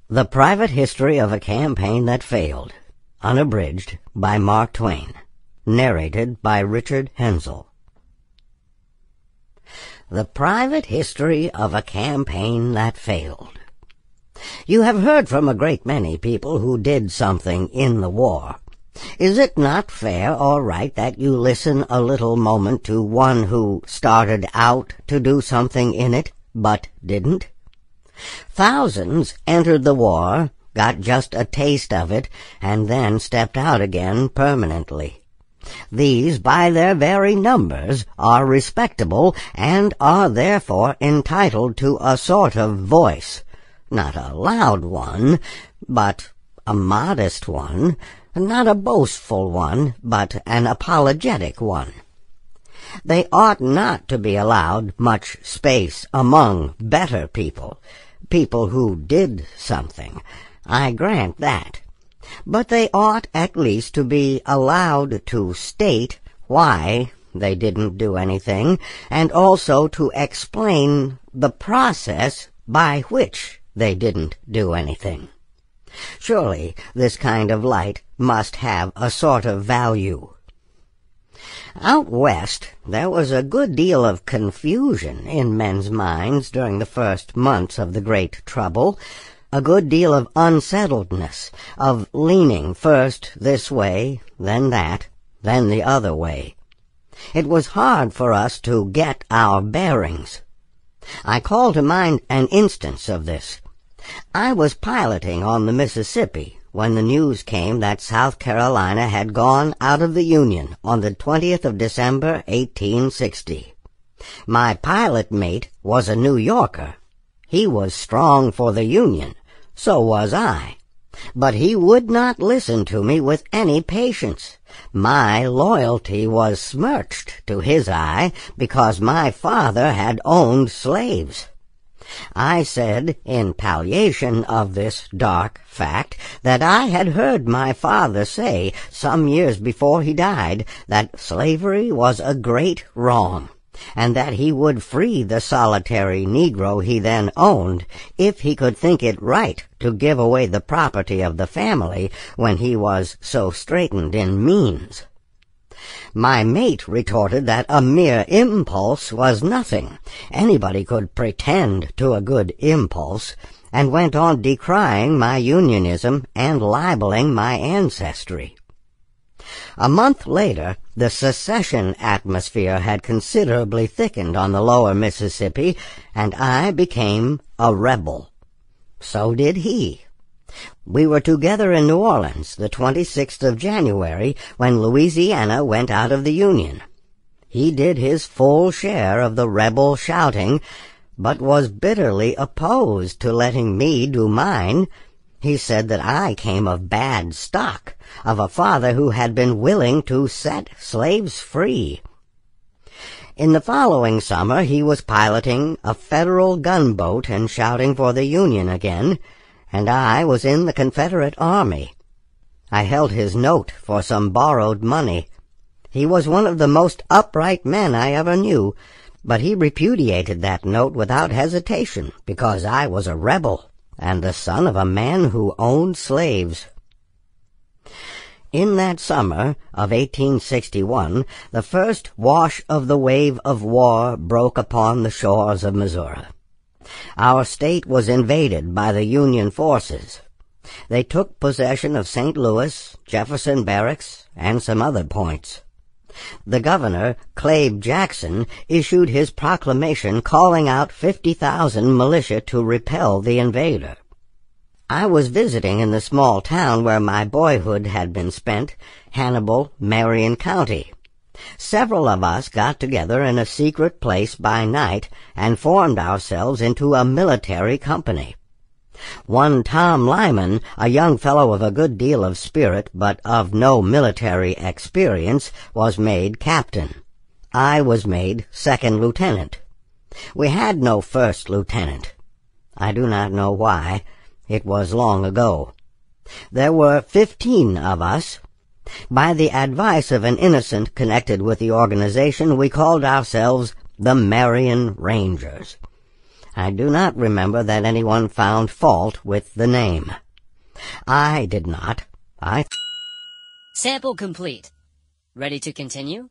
The Private History of a Campaign That Failed, Unabridged, by Mark Twain. Narrated by Richard Henzel. The Private History of a Campaign That Failed. You have heard from a great many people who did something in the war. Is it not fair or right that you listen a little moment to one who started out to do something in it, but didn't? Thousands entered the war, got just a taste of it, and then stepped out again permanently. These, by their very numbers, are respectable and are therefore entitled to a sort of voice, not a loud one, but a modest one, not a boastful one, but an apologetic one. They ought not to be allowed much space among better people, people who did something. I grant that. But they ought at least to be allowed to state why they didn't do anything, and also to explain the process by which they didn't do anything. Surely this kind of light must have a sort of value. Out west, there was a good deal of confusion in men's minds during the first months of the Great Trouble, a good deal of unsettledness, of leaning first this way, then that, then the other way. It was hard for us to get our bearings. I call to mind an instance of this. I was piloting on the Mississippi when the news came that South Carolina had gone out of the Union on the 20th of December, 1860. My pilot mate was a New Yorker. He was strong for the Union. So was I. But he would not listen to me with any patience. My loyalty was smirched to his eye because my father had owned slaves. I said, in palliation of this dark fact, that I had heard my father say, some years before he died, that slavery was a great wrong, and that he would free the solitary Negro he then owned if he could think it right to give away the property of the family when he was so straitened in means. My mate retorted that a mere impulse was nothing. Anybody could pretend to a good impulse, and went on decrying my unionism and libeling my ancestry. A month later, the secession atmosphere had considerably thickened on the lower Mississippi, and I became a rebel. So did he. We were together in New Orleans the 26th of January when Louisiana went out of the Union. He did his full share of the rebel shouting, but was bitterly opposed to letting me do mine. He said that I came of bad stock, of a father who had been willing to set slaves free. In the following summer he was piloting a Federal gunboat and shouting for the Union again, and I was in the Confederate Army. I held his note for some borrowed money. He was one of the most upright men I ever knew, but he repudiated that note without hesitation because I was a rebel and the son of a man who owned slaves. In that summer of 1861, the first wash of the wave of war broke upon the shores of Missouri. Our state was invaded by the Union forces. They took possession of St. Louis, Jefferson Barracks, and some other points. The governor, Claib Jackson, issued his proclamation calling out 50,000 militia to repel the invader. I was visiting in the small town where my boyhood had been spent, Hannibal, Marion County. Several of us got together in a secret place by night and formed ourselves into a military company. One Tom Lyman, a young fellow of a good deal of spirit but of no military experience, was made captain. I was made second lieutenant. We had no first lieutenant. I do not know why. It was long ago. There were 15 of us. By the advice of an innocent connected with the organization, we called ourselves the Marion Rangers. I do not remember that anyone found fault with the name. I did not. Sample complete. Ready to continue?